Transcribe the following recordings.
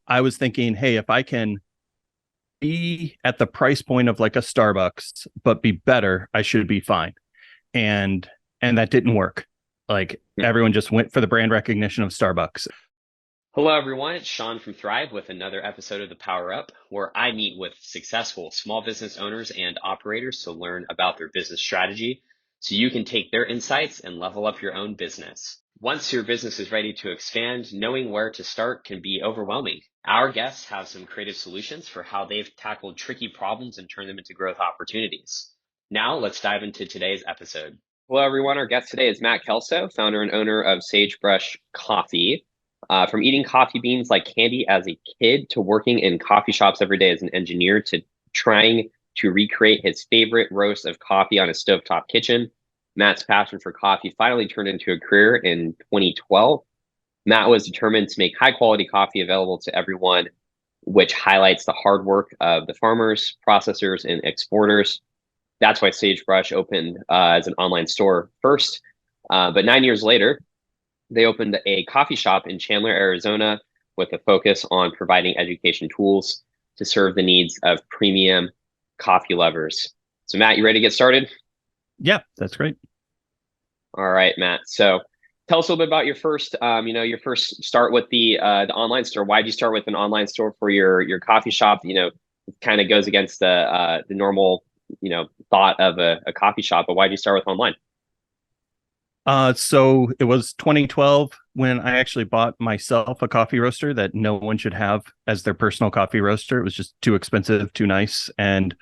I was thinking, hey, if I can be at the price point of like a Starbucks, but be better, I should be fine. And that didn't work. Like everyone just went for the brand recognition of Starbucks. Hello, everyone. It's Sean from Thrive with another episode of the Power Up, where I meet with successful small business owners and operators to learn about their business strategy so you can take their insights and level up your own business. Once your business is ready to expand, knowing where to start can be overwhelming. Our guests have some creative solutions for how they've tackled tricky problems and turned them into growth opportunities. Now, let's dive into today's episode. Hello, everyone. Our guest today is Matt Kellso, founder and owner of Sagebrush Coffee. From eating coffee beans like candy as a kid to working in coffee shops every day as an engineer to trying to recreate his favorite roast of coffee on a stovetop kitchen, Matt's passion for coffee finally turned into a career in 2012. Matt was determined to make high quality coffee available to everyone, which highlights the hard work of the farmers, processors, and exporters. That's why Sagebrush opened as an online store first. But 9 years later, they opened a coffee shop in Chandler, Arizona, with a focus on providing education tools to serve the needs of premium coffee lovers. So, Matt, you ready to get started? Yeah, that's great. All right, Matt. So, tell us a little bit about your your first start with the online store. Why did you start with an online store for your coffee shop? It kind of goes against the normal thought of a coffee shop. But why did you start with online? So it was 2012 when I actually bought myself a coffee roaster that no one should have as their personal coffee roaster. It was just too expensive, too nice. And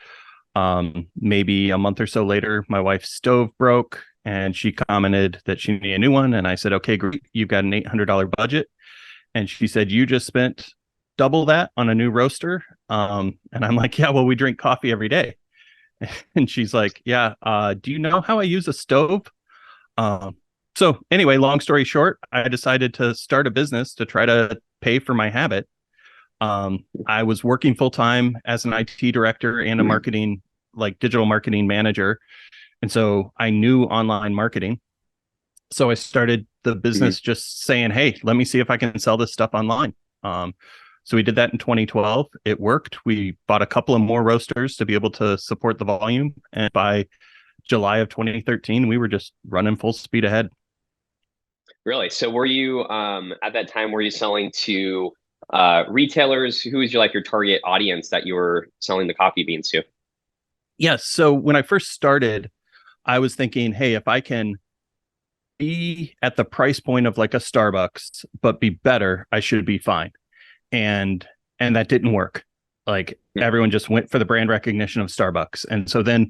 maybe a month or so later, my wife's stove broke and she commented that she needed a new one. And I said, okay, great. You've got an $800 budget. And she said, you just spent double that on a new roaster. And I'm like, yeah, well, we drink coffee every day. And she's like, yeah, do you know how I use a stove? So anyway, long story short, I decided to start a business to try to pay for my habit. I was working full time as an IT director and a marketing, like digital marketing manager. And so I knew online marketing. So I started the Mhm. business just saying, hey, let me see if I can sell this stuff online. So we did that in 2012. It worked. We bought a couple of more roasters to be able to support the volume. And by July of 2013, we were just running full speed ahead. Really? So were you at that time were you selling to retailers? Who was your target audience that you were selling the coffee beans to? Yes. So when I first started, I was thinking, hey, if I can be at the price point of like a Starbucks, but be better, I should be fine. And that didn't work. Like everyone just went for the brand recognition of Starbucks. And so then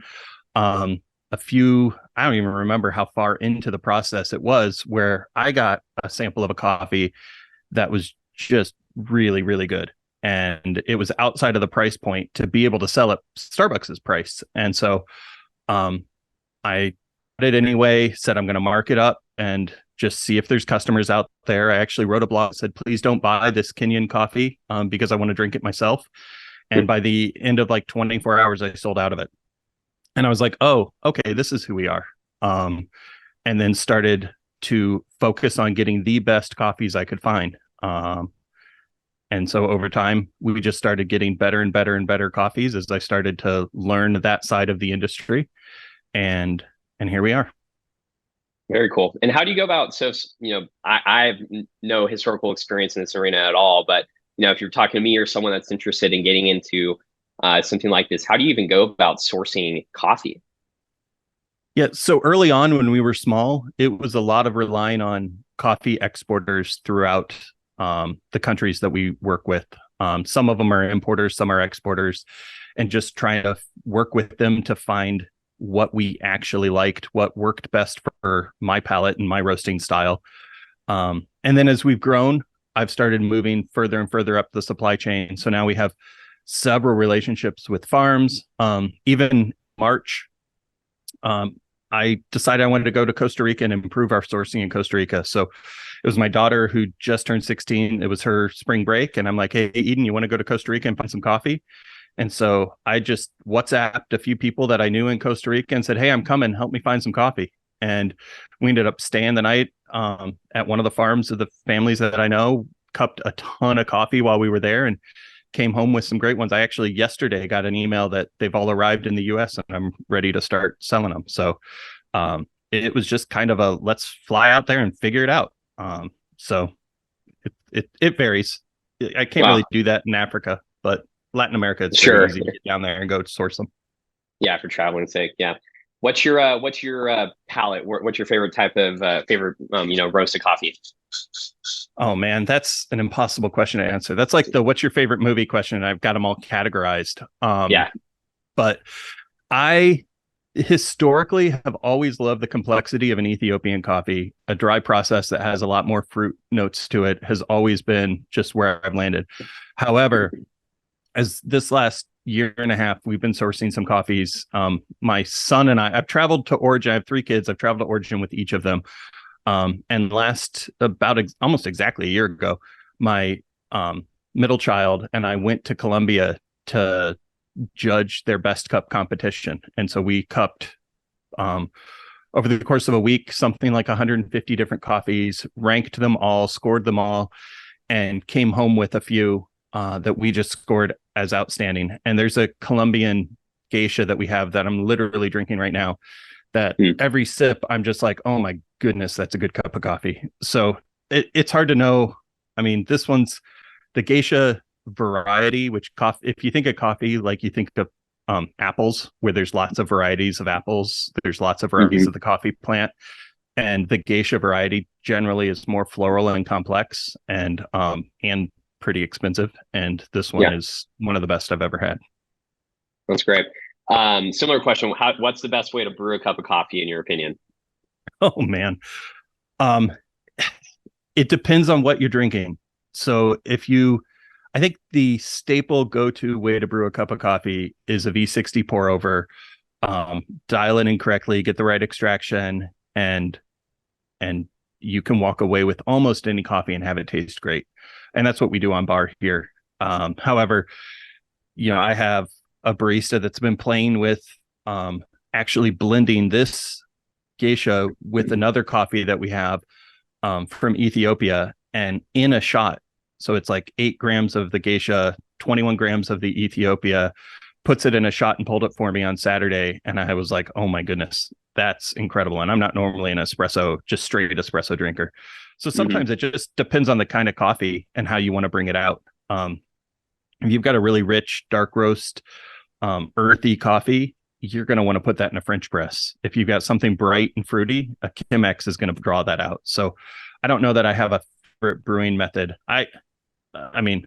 a few, I don't even remember how far into the process it was, where I got a sample of a coffee that was just really, really good. And it was outside of the price point to be able to sell at Starbucks's price. And so I did it anyway, said I'm going to mark it up and just see if there's customers out there. I actually wrote a blog that said, please don't buy this Kenyan coffee because I want to drink it myself. And by the end of like 24 hours, I sold out of it. And I was like, oh, okay, this is who we are. And then started to focus on getting the best coffees I could find. And so over time, we just started getting better and better and better coffees as I started to learn that side of the industry. And here we are. Very cool. And how do you go about, I have no historical experience in this arena at all, but if you're talking to me or someone that's interested in getting into something like this, how do you even go about sourcing coffee? Yeah. So early on, when we were small, it was a lot of relying on coffee exporters throughout the countries that we work with. Some of them are importers, some are exporters, and just trying to work with them to find what we actually liked, what worked best for my palate and my roasting style. And then as we've grown, I've started moving further and further up the supply chain. So now we have several relationships with farms. Even March, I decided I wanted to go to Costa Rica and improve our sourcing in Costa Rica. So it was my daughter who just turned 16. It was her spring break. And I'm like, hey, Eden, you want to go to Costa Rica and find some coffee? And so I just WhatsApped a few people that I knew in Costa Rica and said, hey, I'm coming. Help me find some coffee. And we ended up staying the night at one of the farms of the families that I know, cupped a ton of coffee while we were there and came home with some great ones. I actually yesterday got an email that they've all arrived in the US and I'm ready to start selling them. So it was just kind of a let's fly out there and figure it out. So it varies. I can't Wow. really do that in Africa, but Latin America, it's very Sure. easy to get down there and go source them. Yeah, for traveling's sake. Yeah. What's your palate? What's your favorite type of favorite roasted coffee? Oh man, that's an impossible question to answer. That's like the what's your favorite movie question, and I've got them all categorized. Yeah. But I historically have always loved the complexity of an Ethiopian coffee. A dry process that has a lot more fruit notes to it has always been just where I've landed. However, as this last year and a half, we've been sourcing some coffees. My son and I've traveled to Origin. I have 3 kids. I've traveled to Origin with each of them. And last about almost exactly a year ago, my middle child and I went to Colombia to judge their best cup competition. And so we cupped over the course of a week, something like 150 different coffees, ranked them all, scored them all, and came home with a few that we just scored as outstanding. And there's a Colombian geisha that we have that I'm literally drinking right now that every sip, I'm just like, oh my goodness, that's a good cup of coffee. So it's hard to know. I mean, this one's the geisha variety, which if you think of coffee, like you think of apples, where there's lots of varieties of apples, there's lots of varieties Hmm. of the coffee plant. And the geisha variety generally is more floral and complex and pretty expensive. And this one Yeah, is one of the best I've ever had. that's great. Similar question. What's the best way to brew a cup of coffee in your opinion? Oh man. Um, it depends on what you're drinking. So I think the staple go-to way to brew a cup of coffee is a V60 pour over. Dial it in correctly, get the right extraction, and and you can walk away with almost any coffee and have it taste great. And that's what we do on bar here. However, I have a barista that's been playing with actually blending this geisha with another coffee that we have from Ethiopia and in a shot. So it's like 8 grams of the geisha, 21 grams of the Ethiopia, puts it in a shot and pulled it for me on Saturday. And I was like, oh my goodness, that's incredible. And I'm not normally an just straight espresso drinker. So Hmm. sometimes it just depends on the kind of coffee and how you want to bring it out. If you've got a really rich, dark roast, earthy coffee, you're going to want to put that in a French press. If you've got something bright and fruity, a Chemex is going to draw that out. So I don't know that I have a favorite brewing method. I mean,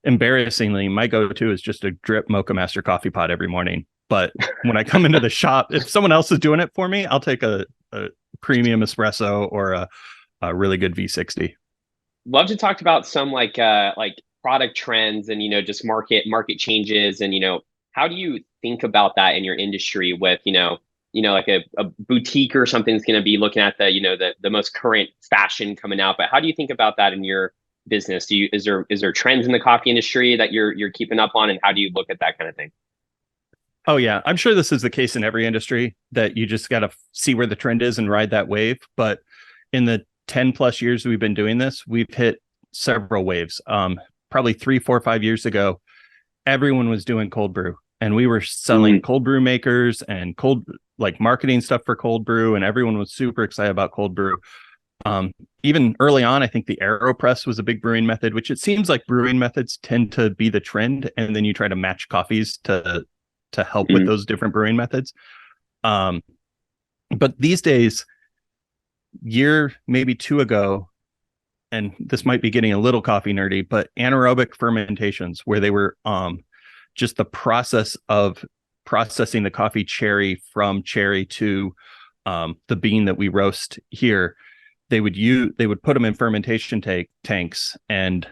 embarrassingly, my go-to is just a drip Mocha Master coffee pot every morning. But when I come into the shop, if someone else is doing it for me, I'll take a premium espresso or a really good V60. Love to talk about some like product trends and just market changes and how do you think about that in your industry with like a boutique or something's going to be looking at the most current fashion coming out, but how do you think about that in your business? Is there trends in the coffee industry that you're keeping up on, and how do you look at that kind of thing? Oh yeah, I'm sure this is the case in every industry that you just got to see where the trend is and ride that wave. But in the 10 plus years we've been doing this, we've hit several waves. Probably 3, 4, 5 years ago, everyone was doing cold brew, and we were selling Mm, cold brew makers and like marketing stuff for cold brew, and everyone was super excited about cold brew. Even early on, I think the AeroPress was a big brewing method, which it seems like brewing methods tend to be the trend, and then you try to match coffees to help with mm, those different brewing methods. Um, but these days, year maybe 2 ago, and this might be getting a little coffee nerdy, but anaerobic fermentations, where they were just the process of processing the coffee cherry from cherry to the bean that we roast here. They would put them in fermentation tanks, and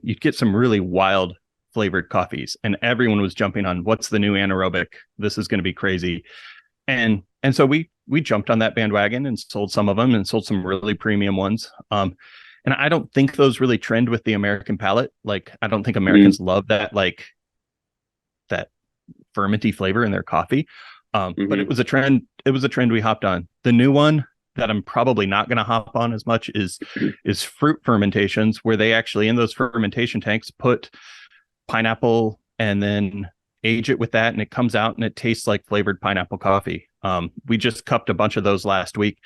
you'd get some really wild flavored coffees. And everyone was jumping on what's the new anaerobic. This is going to be crazy. And so we jumped on that bandwagon and sold some of them and sold some really premium ones. And I don't think those really trend with the American palate. Like I don't think mm, Americans love that fermenty flavor in their coffee. But mm-hmm. it was a trend. It was a trend we hopped on. The new one, that I'm probably not going to hop on as much is fruit fermentations, where they actually in those fermentation tanks put pineapple and then age it with that, and it comes out and it tastes like flavored pineapple coffee. We just cupped a bunch of those last week,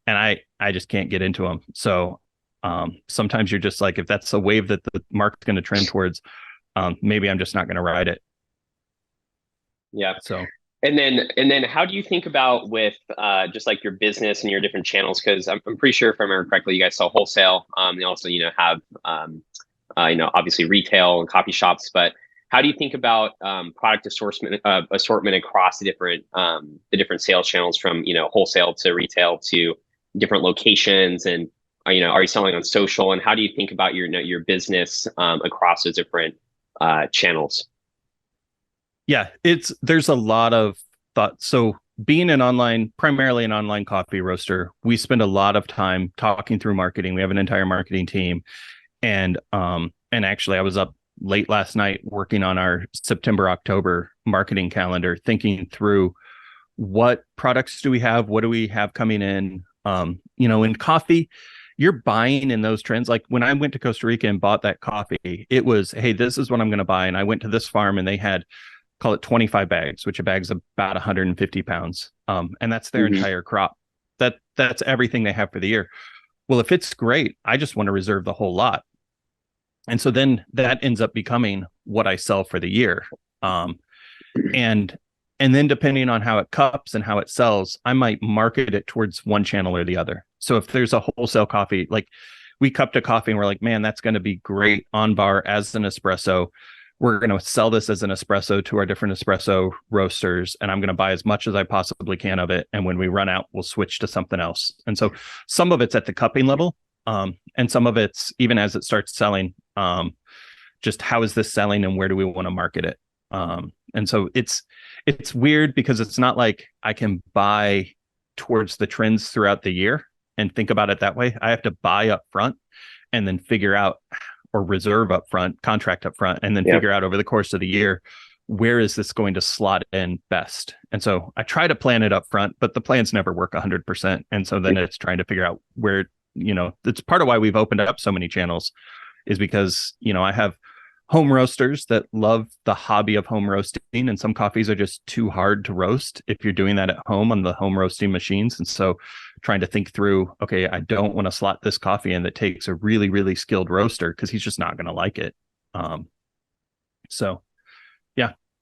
and I just can't get into them. So sometimes you're just like, if that's a wave that the market's going to trend towards, maybe I'm just not going to ride it. Yeah. So And then how do you think about with just like your business and your different channels? Because I'm pretty sure if I remember correctly, you guys sell wholesale. You also, have, obviously retail and coffee shops. But how do you think about product assortment across the different sales channels from, wholesale to retail to different locations? And, are you selling on social? And how do you think about your business across those different channels? yeah, there's a lot of thought. So being primarily an online coffee roaster, we spend a lot of time talking through marketing. We have an entire marketing team. And actually I was up late last night working on our September, October marketing calendar, thinking through what products do we have? What do we have coming in? In coffee, you're buying in those trends. Like when I went to Costa Rica and bought that coffee, it was, hey, this is what I'm going to buy. And I went to this farm and they had, call it 25 bags, which a bag's about 150 pounds. And that's their entire crop. That's everything they have for the year. Well, if it's great, I just want to reserve the whole lot. And so then that ends up becoming what I sell for the year. And then depending on how it cups and how it sells, I might market it towards one channel or the other. So if there's a wholesale coffee, like we cupped a coffee and we're like, man, that's going to be great on bar as an espresso. We're going to sell this as an espresso to our different espresso roasters, and I'm going to buy as much as I possibly can of it. And when we run out, we'll switch to something else. And so some of it's at the cupping level, and some of it's even as it starts selling, just how is this selling and where do we want to market it? And so it's weird because it's not like I can buy towards the trends throughout the year and think about it that way. I have to buy up front and then figure out, or reserve up front, contract up front, and then figure out over the course of the year, where is this going to slot in best? And so I try to plan it up front, but the plans never work 100%. And so then it's trying to figure out where, it's part of why we've opened up so many channels, is because, I have home roasters that love the hobby of home roasting, and some coffees are just too hard to roast if you're doing that at home on the home roasting machines. And so trying to think through, okay, I don't want to slot this coffee in that takes a really, really skilled roaster because he's just not going to like it. So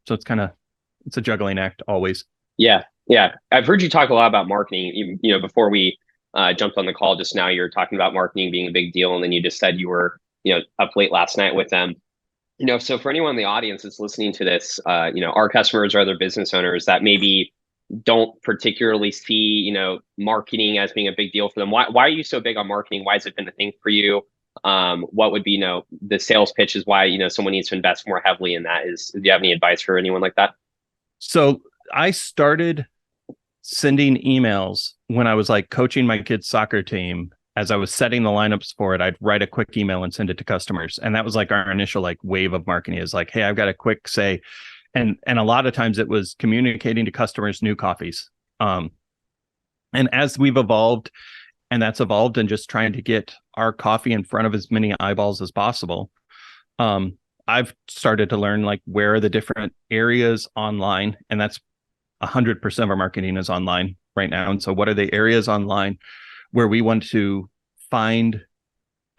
it's a juggling act always. Yeah. Yeah. I've heard you talk a lot about marketing. Before we jumped on the call just now, you were talking about marketing being a big deal. And then you just said you were, up late last night with them. So for anyone in the audience that's listening to this, our customers or other business owners that maybe don't particularly see, marketing as being a big deal for them. Why are you so big on marketing? Why has it been a thing for you? What would be, the sales pitch is why, someone needs to invest more heavily in that. Do you have any advice for anyone like that? So I started sending emails when I was like coaching my kids' soccer team. As I was setting the lineups for it, I'd write a quick email and send it to customers. And that was like our initial like wave of marketing, is like, hey, I've got a quick say. And a lot of times it was communicating to customers new coffees. And as we've evolved, and that's evolved, and just trying to get our coffee in front of as many eyeballs as possible, I've started to learn like where are the different areas online, and that's 100% of our marketing is online right now. And so what are the areas online where we want to find,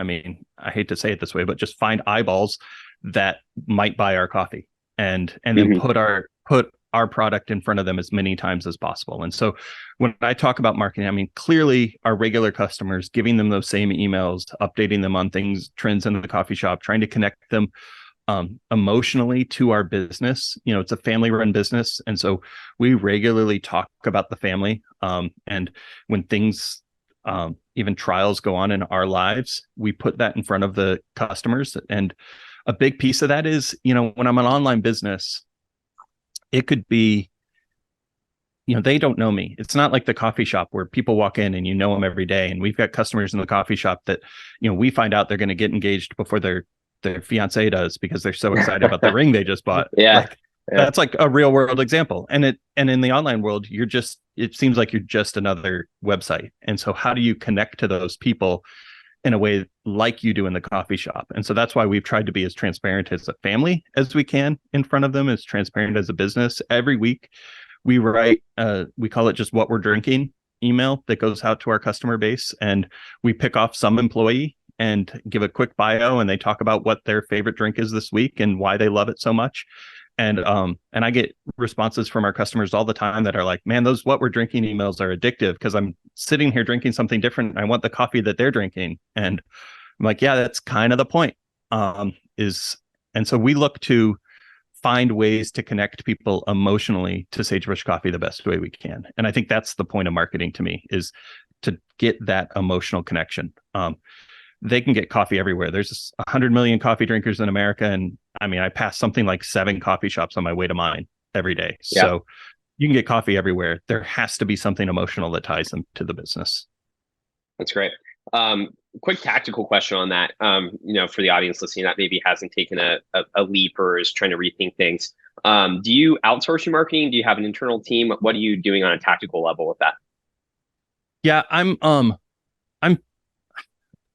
I hate to say it this way, but just find eyeballs that might buy our coffee, and then put our product in front of them as many times as possible. And so when I talk about marketing, clearly our regular customers, giving them those same emails, updating them on trends in the coffee shop, trying to connect them emotionally to our business. It's a family run business. And so we regularly talk about the family. And when things, even trials go on in our lives, we put that in front of the customers. And a big piece of that is, when I'm an online business, it could be, they don't know me. It's not like the coffee shop where people walk in and them every day. And we've got customers in the coffee shop that, we find out they're going to get engaged before their fiance does, because they're so excited about the ring they just bought. Yeah. Like, Yeah. That's like a real world example. And in the online world, it seems like you're just another website. And so how do you connect to those people in a way like you do in the coffee shop? And so that's why we've tried to be as transparent as a family as we can in front of them, as transparent as a business. Every week we write, we call it just what we're drinking email that goes out to our customer base. And we pick off some employee and give a quick bio, and they talk about what their favorite drink is this week and why they love it so much. And I get responses from our customers all the time that are like, man, those what we're drinking emails are addictive, because I'm sitting here drinking something different and I want the coffee that they're drinking. And I'm like, yeah, that's kind of the point. And so we look to find ways to connect people emotionally to Sagebrush Coffee the best way we can. And I think that's the point of marketing to me, is to get that emotional connection. They can get coffee everywhere. There's 100 million coffee drinkers in America. And I mean, I pass something like 7 coffee shops on my way to mine every day. Yeah. So you can get coffee everywhere. There has to be something emotional that ties them to the business. That's great. Quick tactical question on that. For the audience listening that maybe hasn't taken a leap or is trying to rethink things. Do you outsource your marketing? Do you have an internal team? What are you doing on a tactical level with that? Yeah, I'm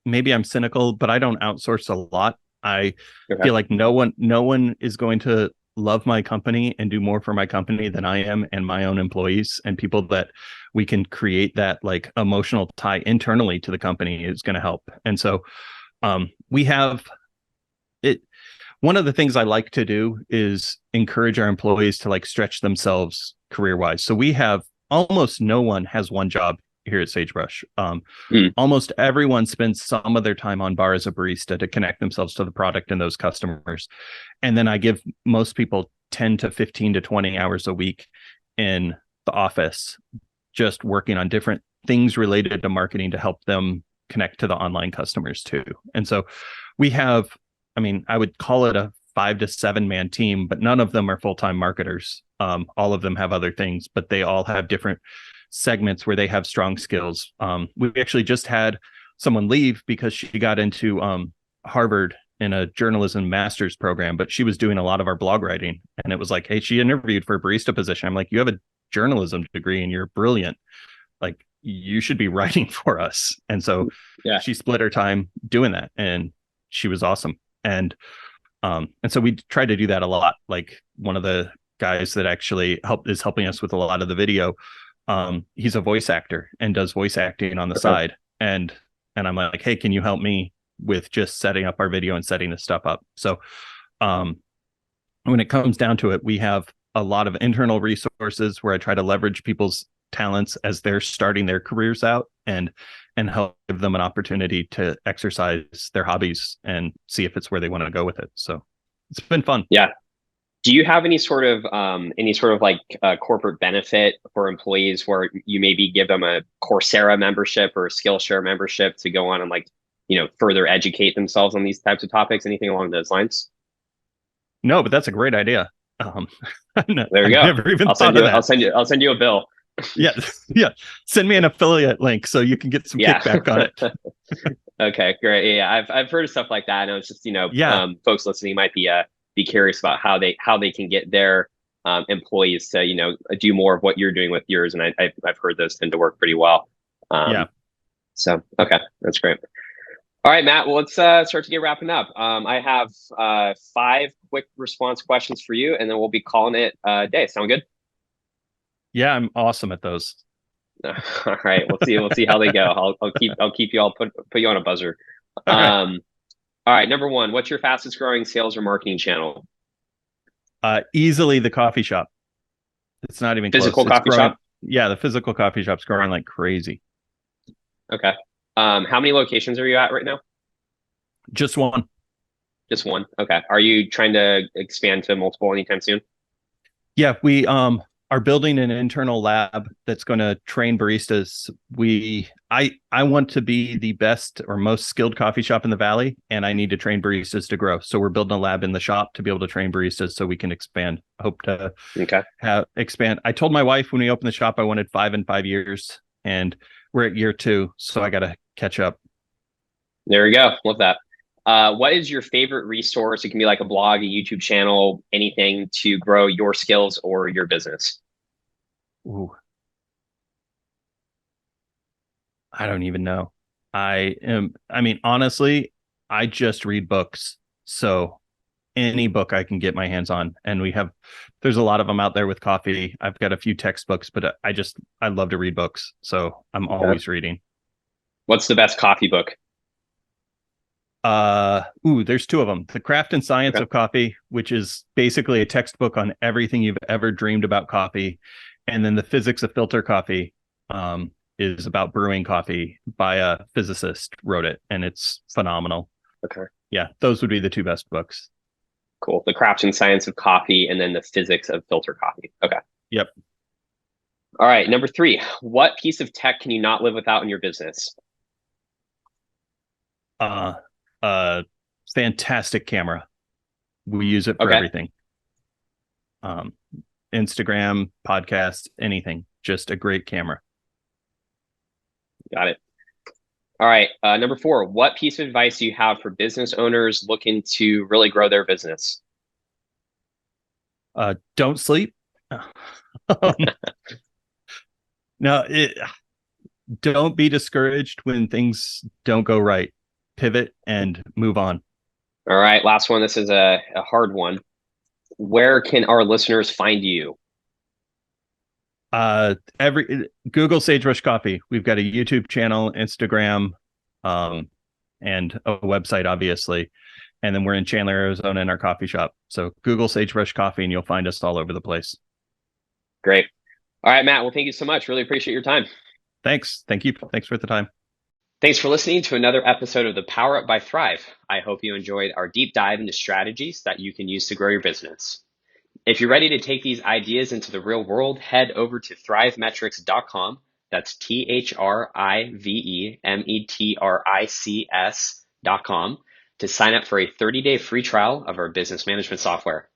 maybe I'm cynical, but I don't outsource a lot. I feel like no one is going to love my company and do more for my company than I am and my own employees, and people that we can create that like emotional tie internally to the company is going to help. And so we have it. One of the things I like to do is encourage our employees to like stretch themselves career wise. So we have almost no one has one job here at Sagebrush. Almost everyone spends some of their time on bar as a barista to connect themselves to the product and those customers. And then I give most people 10 to 15 to 20 hours a week in the office, just working on different things related to marketing to help them connect to the online customers too. And so we have, I mean, I would call it a 5 to 7 man team, but none of them are full-time marketers. All of them have other things, but they all have different segments where they have strong skills. We actually just had someone leave because she got into Harvard in a journalism master's program, but she was doing a lot of our blog writing. And it was like, hey, she interviewed for a barista position. I'm like, you have a journalism degree and you're brilliant. Like, you should be writing for us. And so she split her time doing that, and she was awesome. And so we try to do that a lot. Like, one of the guys that actually is helping us with a lot of the video, he's a voice actor and does voice acting on the side. And I'm like, hey, can you help me with just setting up our video and setting this stuff up? So when it comes down to it, we have a lot of internal resources where I try to leverage people's talents as they're starting their careers out, and help give them an opportunity to exercise their hobbies and see if it's where they want to go with it. So it's been fun. Yeah. Do you have any sort of like corporate benefit for employees where you maybe give them a Coursera membership or a Skillshare membership to go on and like, further educate themselves on these types of topics? Anything along those lines? No, but that's a great idea. There you go. Never even thought of that. I'll send you a bill. Yeah. Send me an affiliate link so you can get some kickback on it. Okay, great. Yeah, I've heard of stuff like that, and it's just folks listening might be curious about how they can get their employees to do more of what you're doing with yours, and I've heard those tend to work pretty well. So okay, that's great. All right, Matt. Well, let's start to get wrapping up. I have 5 quick response questions for you, and then we'll be calling it a day. Sound good? Yeah, I'm awesome at those. All right, we'll see how they go. I'll keep you all put you on a buzzer. All right, number 1, what's your fastest growing sales or marketing channel? Easily the coffee shop. It's not even physical close. Coffee shop. Yeah, the physical coffee shop's growing like crazy. Okay. How many locations are you at right now? Just one. Just one. Okay. Are you trying to expand to multiple anytime soon? Yeah, we are building an internal lab that's going to train baristas. I want to be the best or most skilled coffee shop in the Valley, and I need to train baristas to grow. So we're building a lab in the shop to be able to train baristas so we can expand. Hope to expand. I told my wife when we opened the shop I wanted 5 in 5 years, and we're at year 2, so I got to catch up. There we go. Love that. What is your favorite resource? It can be like a blog, a YouTube channel, anything to grow your skills or your business. Ooh, I don't even know. I mean, honestly, I just read books. So any book I can get my hands on. And there's a lot of them out there with coffee. I've got a few textbooks, but I love to read books. So I'm Okay. always reading. What's the best coffee book? There's two of them. The Craft and Science Okay. of Coffee, which is basically a textbook on everything you've ever dreamed about coffee. And then The Physics of Filter Coffee, is about brewing coffee by a physicist, wrote it, and it's phenomenal. Okay. Yeah, those would be the two best books. Cool. The Craft and Science of Coffee, and then the Physics of Filter Coffee. Okay. Yep. All right. Number three, what piece of tech can you not live without in your business? Uh, uh, Fantastic camera. We use it for Okay. everything. Um, Instagram, podcast, anything. Just a great camera. Got it. All right. Number four, what piece of advice do you have for business owners looking to really grow their business? Don't sleep. Um, no, don't be discouraged when things don't go right. Pivot and move on. All right. Last one. This is a hard one. Where can our listeners find you? Every Google Sagebrush Coffee. We've got a YouTube channel, Instagram, um, and a website, obviously. And then we're in Chandler, Arizona, in our coffee shop. So Google Sagebrush Coffee, and you'll find us all over the place. Great. All right, Matt. Well, thank you so much. Really appreciate your time. Thanks. Thank you. Thanks for the time. Thanks for listening to another episode of the Power Up by Thrive. I hope you enjoyed our deep dive into strategies that you can use to grow your business. If you're ready to take these ideas into the real world, head over to thrivemetrics.com. That's THRIVEMETRICS.com to sign up for a 30-day free trial of our business management software.